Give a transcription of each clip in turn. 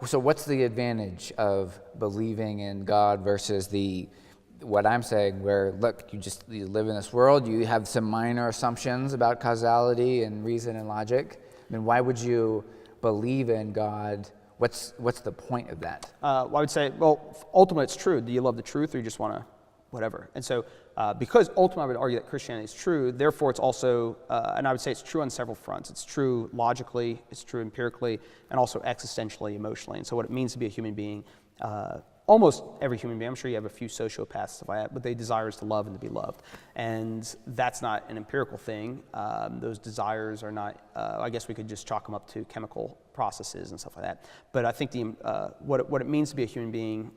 So what's the advantage of believing in God versus what I'm saying, where, look, you live in this world, you have some minor assumptions about causality and reason and logic. I mean, why would you believe in God? What's the point of that? Well, I would say, ultimately it's true. Do you love the truth, or you just want to whatever? And so because ultimately I would argue that Christianity is true, therefore it's also, and I would say it's true on several fronts. It's true logically, it's true empirically, and also existentially, emotionally. And so what it means to be a human being, almost every human being, I'm sure you have a few sociopaths, stuff like that, but they desire is to love and to be loved. And that's not an empirical thing. Those desires are not, I guess we could just chalk them up to chemical processes and stuff like that. But I think what it means to be a human being,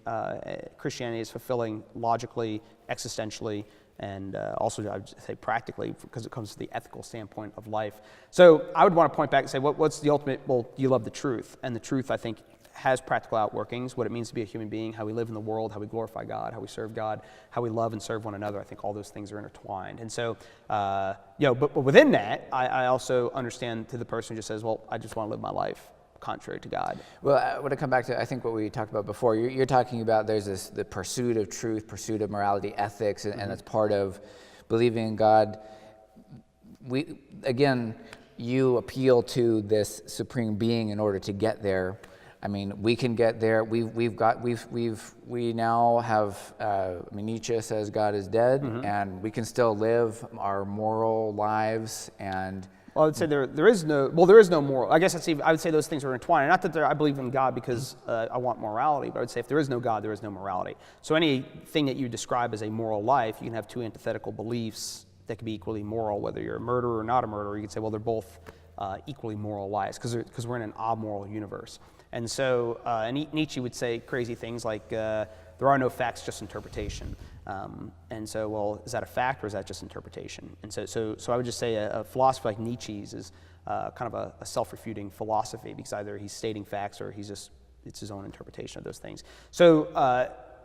Christianity is fulfilling logically, existentially, and also I would say practically, because it comes to the ethical standpoint of life. So I would want to point back and say, what's the ultimate? Well, you love the truth, and the truth, I think, has practical outworkings, what it means to be a human being, how we live in the world, how we glorify God, how we serve God, how we love and serve one another. I think all those things are intertwined. And so, but within that, I also understand to the person who just says, well, I just want to live my life contrary to God. Well, I want to come back to, I think, what we talked about before. You're talking about there's the pursuit of truth, pursuit of morality, ethics, and it's part of believing in God. You appeal to this supreme being in order to get there. I mean, we can get there. We now have. Nietzsche says God is dead, and we can still live our moral lives. And well, I would say there is no moral. I guess I would say those things are entwined. Not that I believe in God because I want morality, but I would say if there is no God, there is no morality. So anything that you describe as a moral life, you can have two antithetical beliefs that can be equally moral, whether you're a murderer or not a murderer. You could say, well, they're both equally moral lives because we're in an amoral universe. And so Nietzsche would say crazy things like, there are no facts, just interpretation. And so, well, is that a fact or is that just interpretation? And so I would just say a philosophy like Nietzsche's is kind of a self-refuting philosophy, because either he's stating facts or it's his own interpretation of those things. So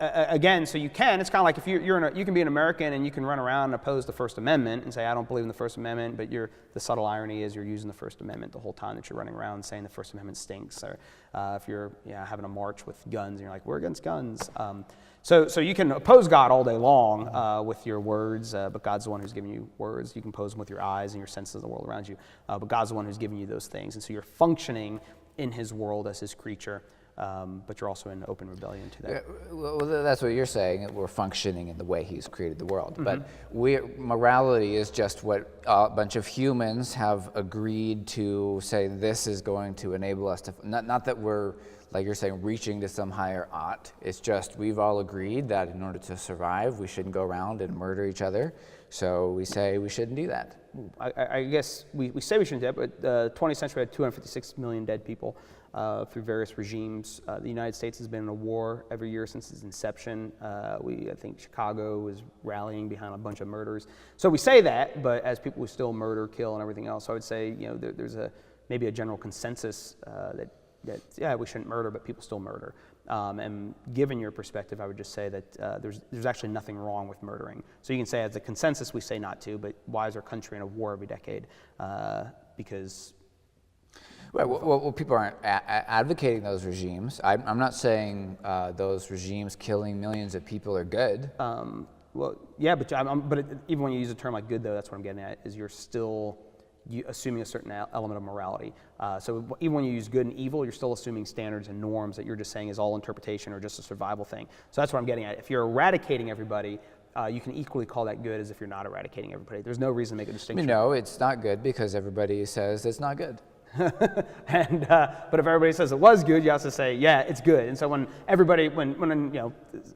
again, so you can, it's kind of like if you can be an American and you can run around and oppose the First Amendment and say, I don't believe in the First Amendment, but the subtle irony is you're using the First Amendment the whole time that you're running around saying the First Amendment stinks. Or if you're having a march with guns and you're like, we're against guns. So you can oppose God all day long with your words, but God's the one who's giving you words. You can oppose them with your eyes and your senses of the world around you, but God's the one who's giving you those things. And so you're functioning in his world as his creature. But you're also in open rebellion to that. Well, that's what you're saying. We're functioning in the way he's created the world. But morality is just what a bunch of humans have agreed to say, this is going to enable us to, not that we're, like you're saying, reaching to some higher ought. It's just we've all agreed that in order to survive, we shouldn't go around and murder each other. So we say we shouldn't do that. I guess we say we shouldn't do that, but the 20th century had 256 million dead people. Through various regimes. The United States has been in a war every year since its inception. I think Chicago was rallying behind a bunch of murders. So we say that, but as people who still murder, kill, and everything else, I would say there's maybe a general consensus that we shouldn't murder, but people still murder. And given your perspective, I would just say that there's actually nothing wrong with murdering. So you can say as a consensus we say not to, but why is our country in a war every decade? Because Well, people aren't advocating those regimes. I'm not saying those regimes killing millions of people are good. But even when you use a term like good, though, that's what I'm getting at, is you're still assuming a certain element of morality. So even when you use good and evil, you're still assuming standards and norms that you're just saying is all interpretation or just a survival thing. So that's what I'm getting at. If you're eradicating everybody, you can equally call that good as if you're not eradicating everybody. There's no reason to make a distinction. No, it's not good because everybody says it's not good. But if everybody says it was good, you have to say, yeah, it's good. And so when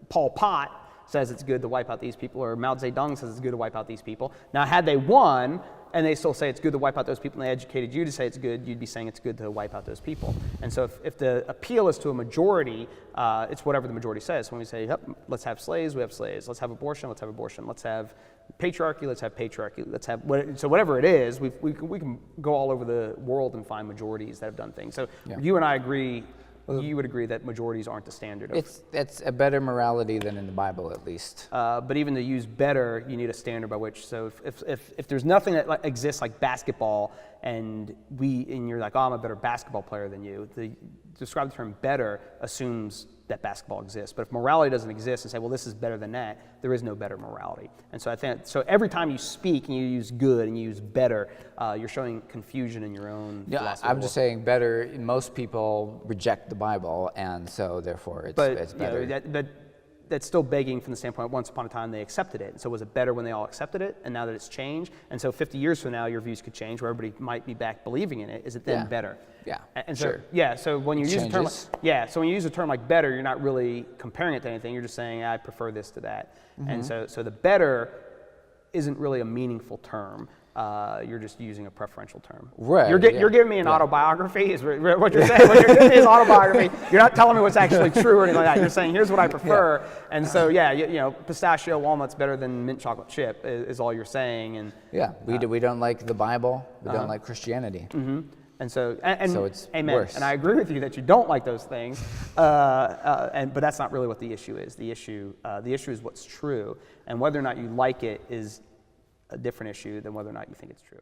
Pol Pot says it's good to wipe out these people, or Mao Zedong says it's good to wipe out these people, now had they won and they still say it's good to wipe out those people and they educated you to say it's good, you'd be saying it's good to wipe out those people. And so if the appeal is to a majority, it's whatever the majority says. When we say, yep, let's have slaves, we have slaves. Let's have abortion, let's have abortion. Let's have patriarchy, let's have patriarchy. So whatever it is, we can go all over the world and find majorities that have done things. So you and I agree you would agree that majorities aren't the standard. It's a better morality than in the Bible, at least. But even to use better, you need a standard by which. So if there's nothing that exists like basketball, and you're like, oh, I'm a better basketball player than you. Describe the term better assumes that basketball exists. But if morality doesn't exist and say, well, this is better than that, there is no better morality. And so I think, so every time you speak and you use good and you use better, you're showing confusion in your own philosophy. I'm just saying better, most people reject the Bible, and so therefore it's better. But that's still begging from the standpoint, once upon a time they accepted it. And so was it better when they all accepted it, and now that it's changed? And so 50 years from now, your views could change, where everybody might be back believing in it. Is it then better? Yeah, and so, sure. Yeah, so when you use a term Changes. so when you use a term like better, you're not really comparing it to anything. You're just saying, I prefer this to that. And so the better isn't really a meaningful term. You're just using a preferential term. Right. You're giving me an autobiography, is what you're saying. What you're giving me is autobiography. You're not telling me what's actually true or anything like that. You're saying, here's what I prefer. And so, pistachio walnut's better than mint chocolate chip is all you're saying. And we don't like the Bible. We don't like Christianity. And so, so it's amen. worse. And I agree with you that you don't like those things, but that's not really what the issue is. The issue is what's true, and whether or not you like it is a different issue than whether or not you think it's true.